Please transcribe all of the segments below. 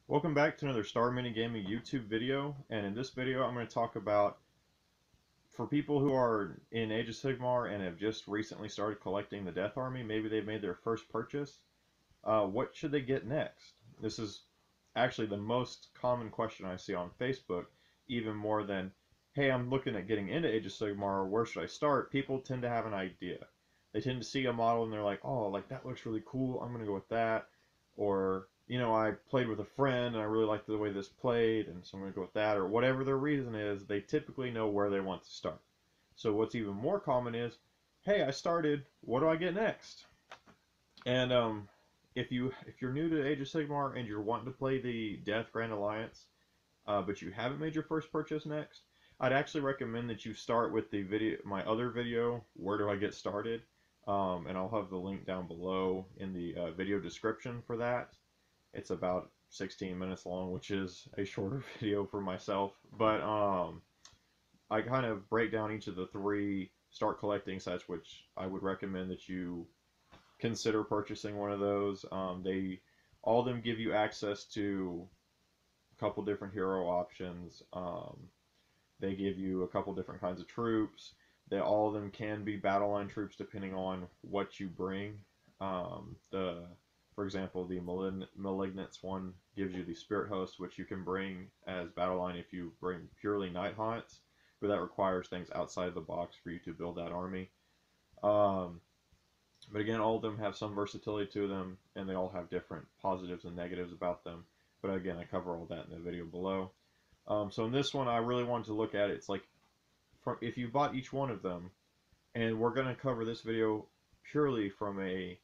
Welcome back to another Star Mini Gaming YouTube video, and in this video I'm going to talk about, for people who are in Age of Sigmar and have just recently started collecting the Death Army, maybe they've made their first purchase, what should they get next? This is actually the most common question I see on Facebook, even more than, hey, I'm looking at getting into Age of Sigmar, where should I start? People tend to have an idea. They tend to see a model and they're like, oh, like that looks really cool, I'm going to go with that. Or, I played with a friend and I really liked the way this played, and so I'm going to go with that. Or whatever their reason is, they typically know where they want to start. So what's even more common is, hey, I started, what do I get next? And if you're new to Age of Sigmar and you're wanting to play the Death Grand Alliance, but you haven't made your first purchase next, I'd actually recommend that you start with the video, my other video, Where Do I Get Started? And I'll have the link down below in the video description for that. It's about 16 minutes long, which is a shorter video for myself. But I kind of break down each of the three start collecting sets, which I would recommend that you consider purchasing one of those. They all of them give you access to a couple different hero options. They give you a couple different kinds of troops. They all of them can be battle line troops depending on what you bring. For example, the Malignance one gives you the Spirit Host, which you can bring as battle line if you bring purely Night Haunts, but that requires things outside the box for you to build that army. But again, all of them have some versatility to them, and they all have different positives and negatives about them. But again, I cover all that in the video below. So in this one, I really wanted to look at it. It's like, if you bought each one of them, and we're going to cover this video purely from a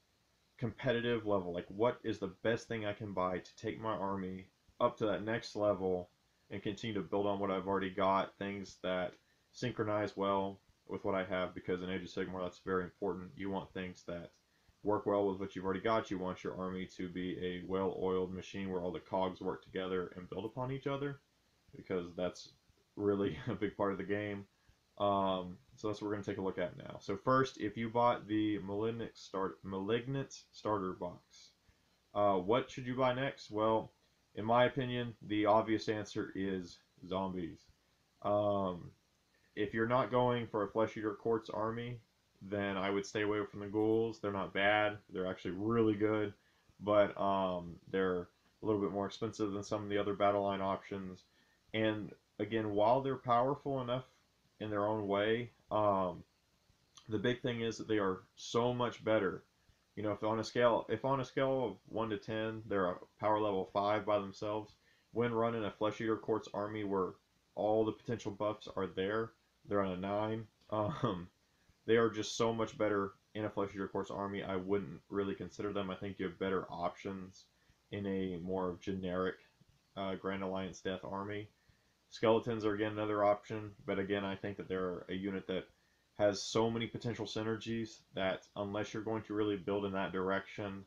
competitive level, like what is the best thing I can buy to take my army up to that next level and continue to build on what I've already got, things that synchronize well with what I have, because in Age of Sigmar that's very important. You want things that work well with what you've already got. You want your army to be a well-oiled machine where all the cogs work together and build upon each other, because that's really a big part of the game. So that's what we're going to take a look at now. So first, if you bought the Malignant Starter Box, what should you buy next? Well, in my opinion, the obvious answer is zombies. If you're not going for a Flesh Eater Quartz army, then I would stay away from the ghouls. They're not bad. They're actually really good, but they're a little bit more expensive than some of the other battle line options. And again, while they're powerful enough in their own way, the big thing is that they are so much better. If on a scale of 1 to 10, they're a power level 5 by themselves. When running a Flesh Eater Quartz army where all the potential buffs are there, they're on a 9. They are just so much better in a Flesh Eater Quartz army. I wouldn't really consider them. I think you have better options in a more generic Grand Alliance Death army. Skeletons are again another option, but again, I think that they're a unit that has so many potential synergies that unless you're going to really build in that direction,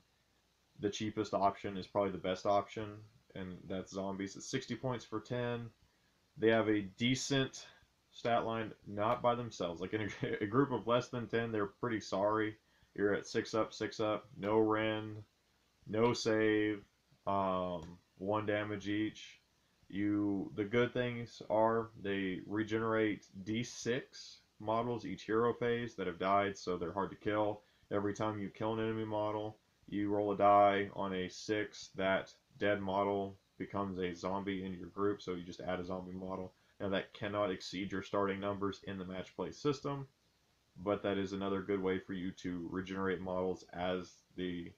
the cheapest option is probably the best option, and that's zombies. It's 60 points for 10. They have a decent stat line, not by themselves. Like in a group of less than 10, they're pretty sorry. You're at 6 up, 6 up, no rend, no save, 1 damage each. The good things are they regenerate D6 models each hero phase that have died, so they're hard to kill. Every time you kill an enemy model, you roll a die on a 6. That dead model becomes a zombie in your group, so you just add a zombie model. Now that cannot exceed your starting numbers in the match play system, but that is another good way for you to regenerate models as the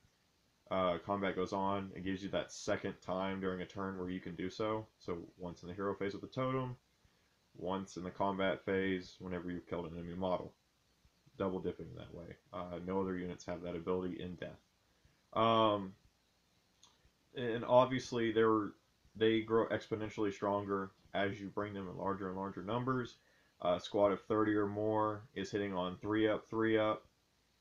combat goes on. It gives you that second time during a turn where you can do so. So once in the hero phase with the totem, once in the combat phase whenever you've killed an enemy model. Double dipping that way. No other units have that ability in death. And obviously they grow exponentially stronger as you bring them in larger and larger numbers. A squad of 30 or more is hitting on 3 up, 3 up.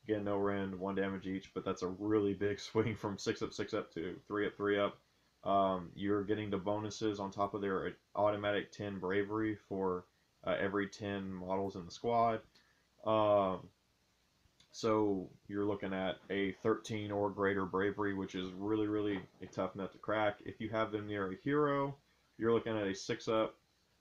Again, no rend, 1 damage each, but that's a really big swing from 6 up, 6 up to 3 up, 3 up. You're getting the bonuses on top of their automatic 10 bravery for every 10 models in the squad. So you're looking at a 13 or greater bravery, which is really, really a tough nut to crack. If you have them near a hero, you're looking at a 6 up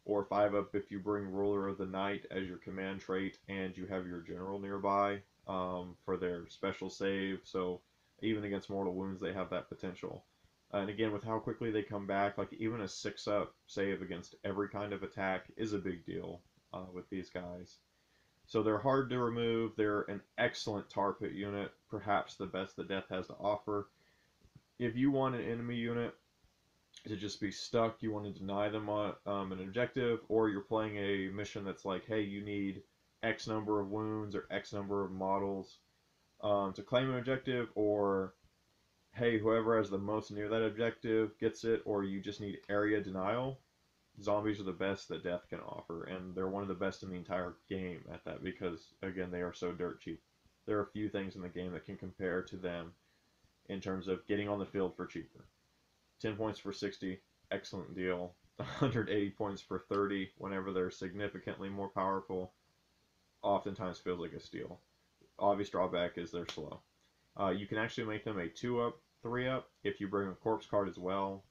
or 5 up if you bring Ruler of the Night as your command trait and you have your general nearby for their special save. So even against mortal wounds, they have that potential. And again, with how quickly they come back, like even a 6 up save against every kind of attack is a big deal with these guys. So they're hard to remove. They're an excellent tar pit unit, perhaps the best that Death has to offer. If you want an enemy unit to just be stuck, you want to deny them on an objective, or you're playing a mission that's like, hey, you need X number of wounds or X number of models to claim an objective, or hey, whoever has the most near that objective gets it, or you just need area denial, zombies are the best that Death can offer, and they're one of the best in the entire game at that because, again, they are so dirt cheap. There are a few things in the game that can compare to them in terms of getting on the field for cheaper. 10 points for 60, excellent deal. 180 points for 30 whenever they're significantly more powerful, oftentimes feels like a steal. Obvious drawback is they're slow. You can actually make them a 2 up, 3 up if you bring a corpse card as well.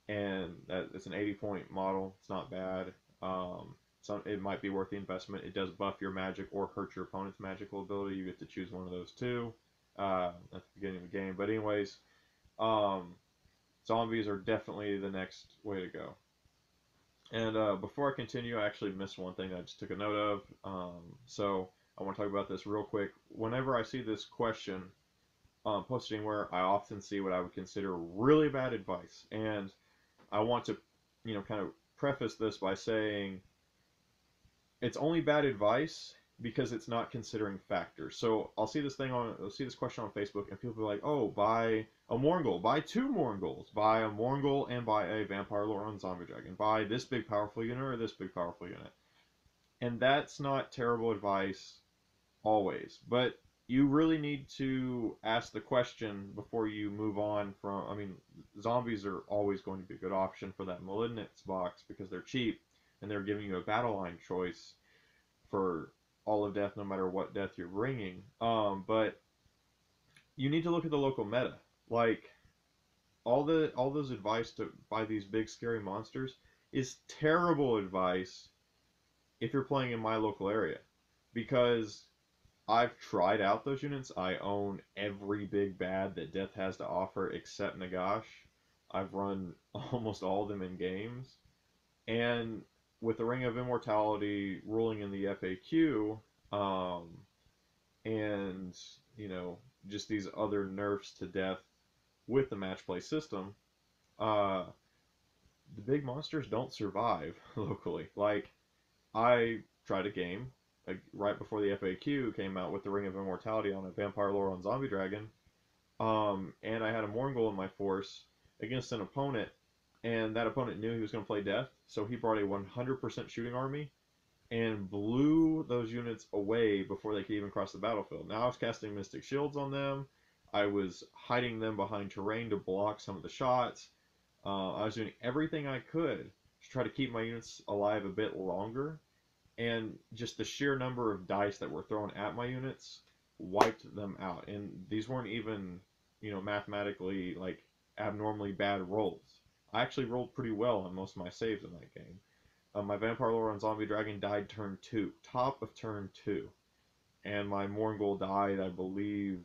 And it's an 80-point model. It's not bad. It might be worth the investment. It does buff your magic or hurt your opponent's magical ability. You get to choose one of those two at the beginning of the game. But anyways, zombies are definitely the next way to go. And before I continue, I actually missed one thing I just took a note of. So I want to talk about this real quick. Whenever I see this question posted anywhere, I often see what I would consider really bad advice. And I want to, kind of preface this by saying it's only bad advice because it's not considering factors. So I'll see this question on Facebook, and people are like, "Oh, buy a Morgul, buy 2 Morguls, buy a Morgul and buy a Vampire Lord on Zombie Dragon, buy this big powerful unit or this big powerful unit." And that's not terrible advice always, but you really need to ask the question before you move on from. I mean, zombies are always going to be a good option for that Malignance box because they're cheap and they're giving you a battle line choice for all of Death, no matter what Death you're bringing. But you need to look at the local meta. Like all those advice to buy these big scary monsters is terrible advice if you're playing in my local area, because I've tried out those units. I own every big bad that Death has to offer except Nagash. I've run almost all of them in games. And with the Ring of Immortality ruling in the FAQ, and, just these other nerfs to Death with the match play system, the big monsters don't survive locally. Like, I tried a game right before the FAQ came out with the Ring of Immortality on a Vampire Lore on Zombie Dragon, and I had a Morgul in my force against an opponent, and that opponent knew he was going to play Death, so he brought a 100% shooting army and blew those units away before they could even cross the battlefield. Now I was casting Mystic Shields on them. I was hiding them behind terrain to block some of the shots. I was doing everything I could to try to keep my units alive a bit longer, and just the sheer number of dice that were thrown at my units wiped them out. And these weren't even, mathematically like abnormally bad rolls. I actually rolled pretty well on most of my saves in that game. My Vampire Lore on Zombie Dragon died turn 2, top of turn 2, and my Morgul died, I believe,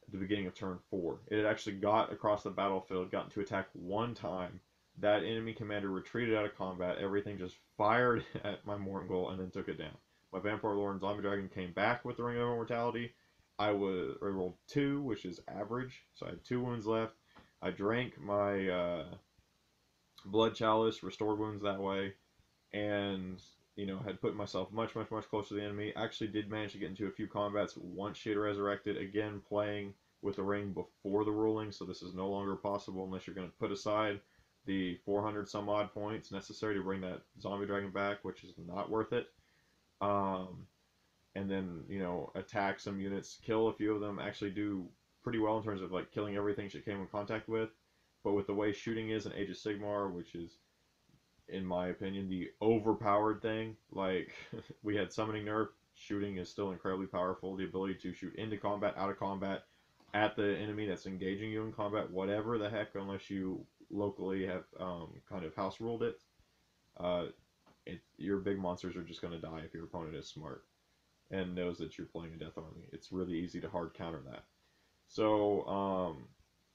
at the beginning of turn 4. It had actually got across the battlefield, gotten to attack one time. That enemy commander retreated out of combat. Everything just fired at my Morgul and then took it down. My Vampire Lord and Zombie Dragon came back with the Ring of Immortality. I rolled 2, which is average, so I had 2 wounds left. I drank my Blood Chalice, restored wounds that way, and had put myself much, much, much closer to the enemy. Actually did manage to get into a few combats once she had resurrected, again playing with the ring before the ruling, so this is no longer possible unless you're going to put aside the 400 some odd points necessary to bring that zombie dragon back, which is not worth it. And then, attack some units, kill a few of them, actually do pretty well in terms of like killing everything she came in contact with. But with the way shooting is in Age of Sigmar, which is, in my opinion, the overpowered thing, like we had summoning nerf, shooting is still incredibly powerful. The ability to shoot into combat, out of combat, at the enemy that's engaging you in combat, whatever the heck, unless you locally have kind of house ruled it. Uh, your big monsters are just going to die if your opponent is smart and knows that you're playing a death army. It's really easy to hard counter that. So,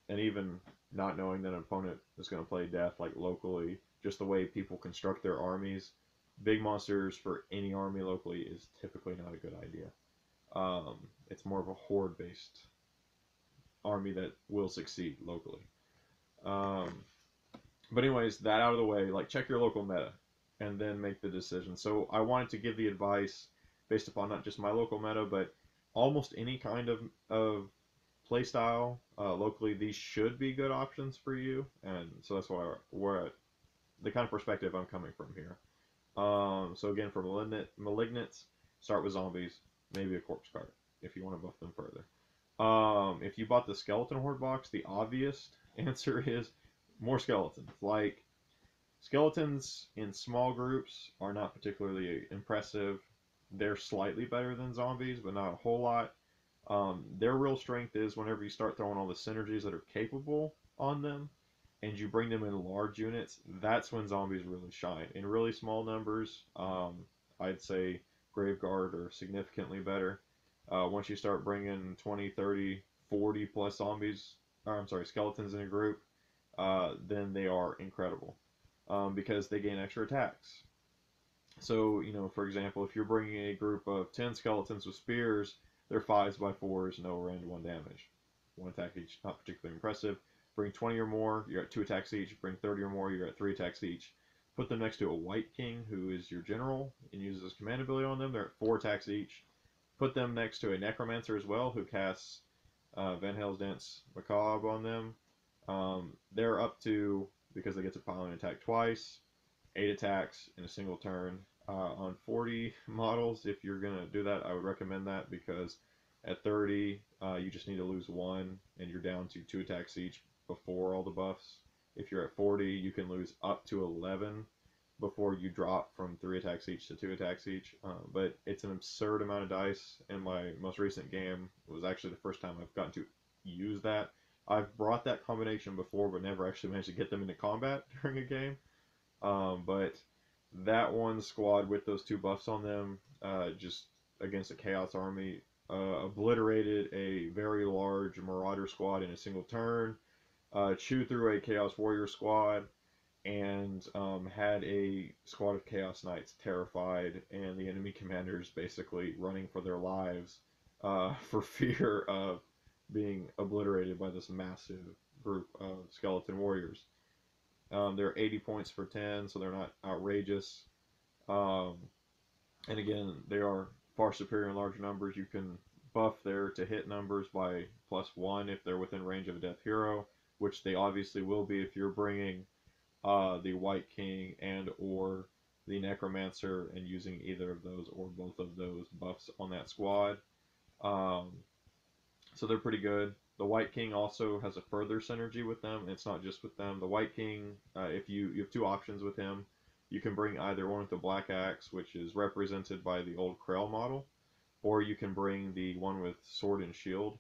and even not knowing that an opponent is going to play death, like locally, just the way people construct their armies, big monsters for any army locally is typically not a good idea. It's more of a horde-based army that will succeed locally. But anyways, that out of the way, like check your local meta and then make the decision. So I wanted to give the advice based upon not just my local meta, but almost any kind of play style locally. These should be good options for you, and so that's why we're the kind of perspective I'm coming from here. So again, for malignants, start with zombies, maybe a corpse card if you want to buff them further. If you bought the skeleton horde box, the obvious answer is more skeletons. Like, skeletons in small groups are not particularly impressive. They're slightly better than zombies, but not a whole lot. Their real strength is whenever you start throwing all the synergies that are capable on them, and you bring them in large units, that's when zombies really shine. In really small numbers, I'd say Graveguard are significantly better. Once you start bringing 20, 30, 40 plus skeletons in a group, then they are incredible because they gain extra attacks. So, for example, if you're bringing a group of 10 skeletons with spears, they're 5s by 4s, no rend, 1 damage. 1 attack each, not particularly impressive. Bring 20 or more, you're at 2 attacks each. Bring 30 or more, you're at 3 attacks each. Put them next to a White King, who is your general, and uses his command ability on them. They're at 4 attacks each. Put them next to a Necromancer as well, who casts Van Hale's Dance Macabre on them. They're up to, because they get to pile and attack twice, 8 attacks in a single turn. On 40 models, if you're going to do that, I would recommend that, because at 30, you just need to lose 1, and you're down to 2 attacks each before all the buffs. If you're at 40, you can lose up to 11 before you drop from 3 attacks each to 2 attacks each. But it's an absurd amount of dice, and my most recent game was actually the first time I've gotten to use that. I've brought that combination before, but never actually managed to get them into combat during a game. But that one squad with those 2 buffs on them, just against a Chaos army, obliterated a very large Marauder squad in a single turn, chewed through a Chaos Warrior squad, and had a squad of Chaos Knights terrified, and the enemy commanders basically running for their lives for fear of being obliterated by this massive group of skeleton warriors. They're 80 points for 10, so they're not outrageous. And again, they are far superior in large numbers. You can buff their to hit numbers by +1 if they're within range of a death hero, which they obviously will be if you're bringing the White King and or the Necromancer and using either of those or both of those buffs on that squad. So they're pretty good. The White King also has a further synergy with them. It's not just with them. The White King, if you have 2 options with him, you can bring either one with the Black Axe, which is represented by the old Krell model, or you can bring the one with Sword and Shield,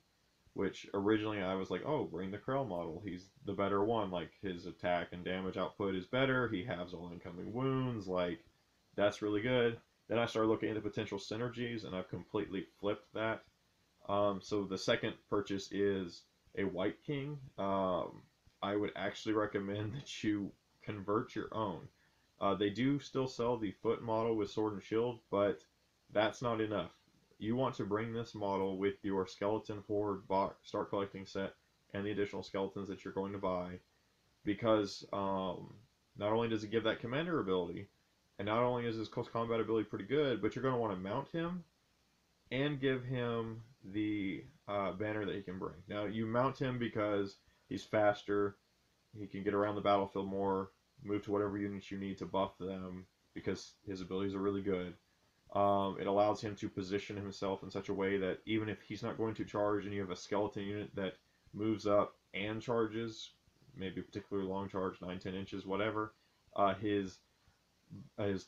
which originally I was like, oh, bring the Krell model. He's the better one. Like, his attack and damage output is better. He has all incoming wounds. Like, that's really good. Then I started looking at the potential synergies, and I've completely flipped that. So the second purchase is a White King. I would actually recommend that you convert your own. They do still sell the foot model with Sword and Shield, but that's not enough. You want to bring this model with your Skeleton Horde box start collecting set and the additional skeletons that you're going to buy, because not only does it give that commander ability, and not only is his close combat ability pretty good, but you're going to want to mount him and give him the banner that he can bring. Now, you mount him because he's faster, he can get around the battlefield more, move to whatever units you need to buff them, because his abilities are really good. It allows him to position himself in such a way that even if he's not going to charge and you have a skeleton unit that moves up and charges, maybe a particularly long charge, 9-10 inches, whatever, his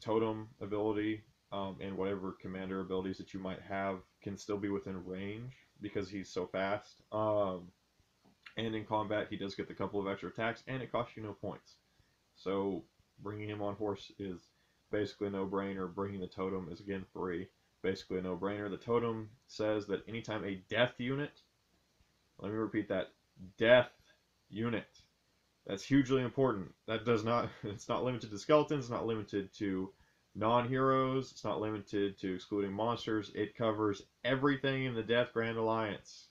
totem ability and whatever commander abilities that you might have can still be within range because he's so fast. And in combat, he does get the couple of extra attacks, and it costs you no points. So bringing him on horse is basically a no-brainer. Bringing the totem is again free, basically a no-brainer. The totem says that anytime a death unit, let me repeat that, death unit. That's hugely important. That does not, it's not limited to skeletons, it's not limited to non-heroes, it's not limited to excluding monsters. It covers everything in the Death Grand Alliance.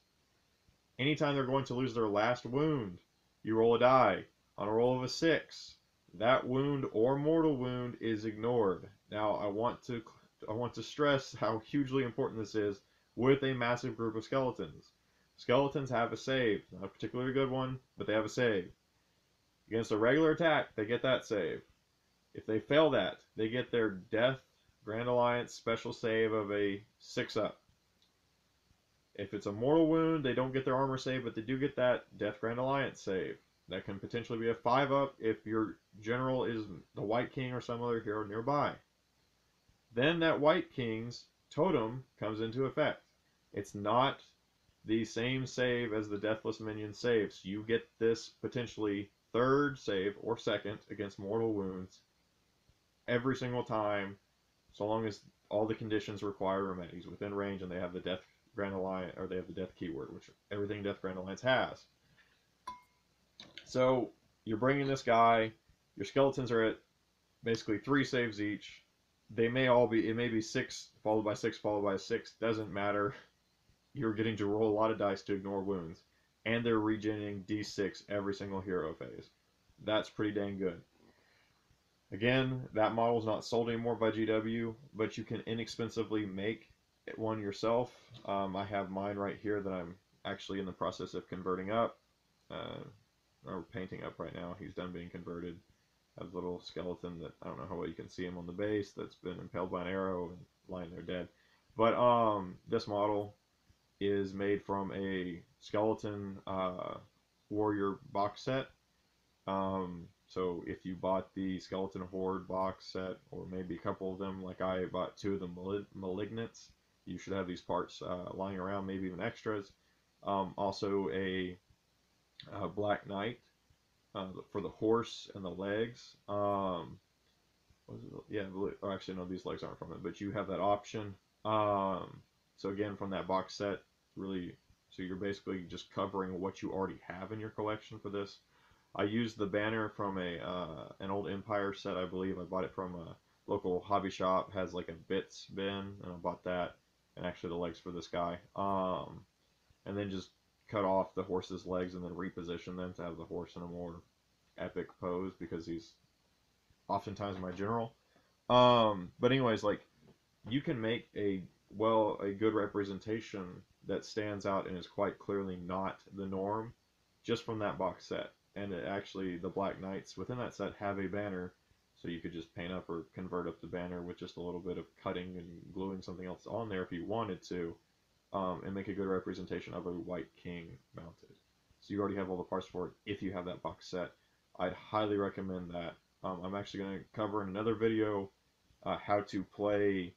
Anytime they're going to lose their last wound, you roll a die. On a roll of a 6, that wound or mortal wound is ignored. Now, I want to stress how hugely important this is with a massive group of skeletons. Skeletons have a save, not a particularly good one, but they have a save. Against a regular attack, they get that save. If they fail that, they get their Death Grand Alliance special save of a 6-up. If it's a mortal wound, they don't get their armor save, but they do get that Death Grand Alliance save. That can potentially be a 5-up if your general is the White King or some other hero nearby. Then that White King's totem comes into effect. It's not the same save as the Deathless Minion save, so you get this potentially 3rd save or 2nd against mortal wounds every single time, so long as all the conditions require are met. He's within range and they have the Death Grand Alliance, or they have the Death keyword, which everything Death Grand Alliance has. So you're bringing this guy. Your skeletons are at basically 3 saves each. They may all be, it may be 6 followed by 6 followed by 6. Doesn't matter. You're getting to roll a lot of dice to ignore wounds, and they're regenerating D6 every single hero phase. That's pretty dang good. Again, that model is not sold anymore by GW, but you can inexpensively make one yourself. I have mine right here that I'm actually in the process of converting up, or painting up right now. He's done being converted. I have a little skeleton that, I don't know how well you can see him on the base, that's been impaled by an arrow and lying there dead. But this model is made from a skeleton warrior box set. So if you bought the Skeleton Horde box set, or maybe a couple of them, like I bought 2 of the Malignants, you should have these parts lying around, maybe even extras. Also a Black Knight for the horse and the legs. Yeah, or actually no, these legs aren't from it, but you have that option. So again, from that box set, really, so you're basically just covering what you already have in your collection for this. I used the banner from an old Empire set, I believe. I bought it from a local hobby shop. It has like a bits bin, and I bought that, and actually the legs for this guy. And then just cut off the horse's legs and then reposition them to have the horse in a more epic pose, because he's oftentimes my general. But anyways, like, you can make a good representation that stands out and is quite clearly not the norm just from that box set. And it actually, the Black Knights within that set have a banner, so you could just paint up or convert up the banner with just a little bit of cutting and gluing something else on there if you wanted to, and make a good representation of a White King mounted. So you already have all the parts for it if you have that box set. I'd highly recommend that. I'm actually going to cover in another video how to play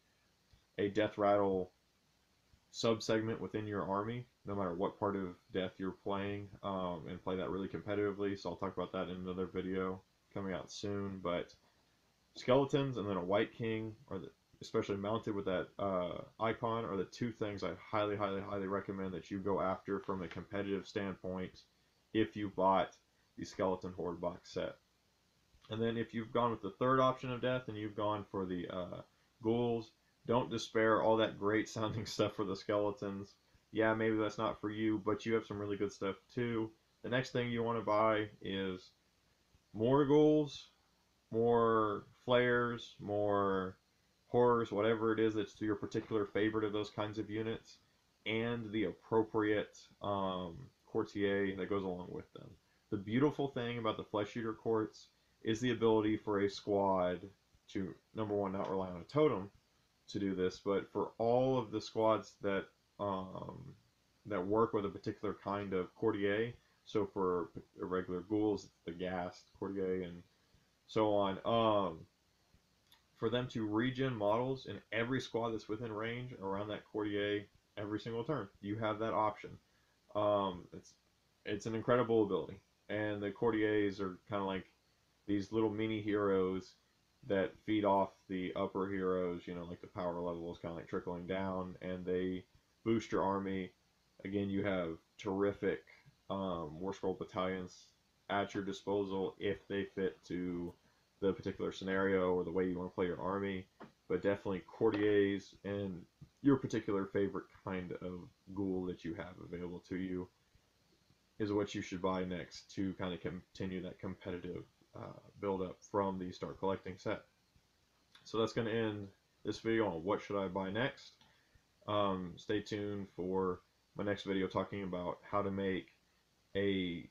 a Death Rattle sub-segment within your army, no matter what part of Death you're playing, and play that really competitively. So I'll talk about that in another video coming out soon. But skeletons and then a White King, especially mounted with that icon, are the 2 things I highly, highly, highly recommend that you go after from a competitive standpoint if you bought the Skeleton Horde box set. And then if you've gone with the 3rd option of Death and you've gone for the ghouls, don't despair. All that great sounding stuff for the skeletons, yeah, maybe that's not for you, but you have some really good stuff too. The next thing you want to buy is more ghouls, more flares, more horrors, whatever it is that's your particular favorite of those kinds of units, and the appropriate courtier that goes along with them. The beautiful thing about the Flesh Eater Courts is the ability for a squad to, number one, not rely on a totem to do this, but for all of the squads that that work with a particular kind of courtier. So for regular ghouls, it's the Ghast courtier and so on. for them to regen models in every squad that's within range around that courtier every single turn. You have that option. It's an incredible ability, and the courtiers are kind of like these little mini heroes that feed off the upper heroes. You know, like the power level is kind of like trickling down, and they boost your army. Again, you have terrific War Scroll battalions at your disposal if they fit to the particular scenario or the way you want to play your army. But definitely courtiers and your particular favorite kind of ghoul that you have available to you is what you should buy next to kind of continue that competitive build up from the Start Collecting set. So that's going to end this video on what should I buy next. Stay tuned for my next video talking about how to make a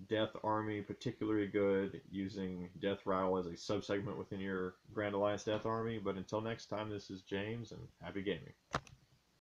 Death army particularly good using Death Rattle as a subsegment within your Grand Alliance Death army. But until next time, this is James, and happy gaming.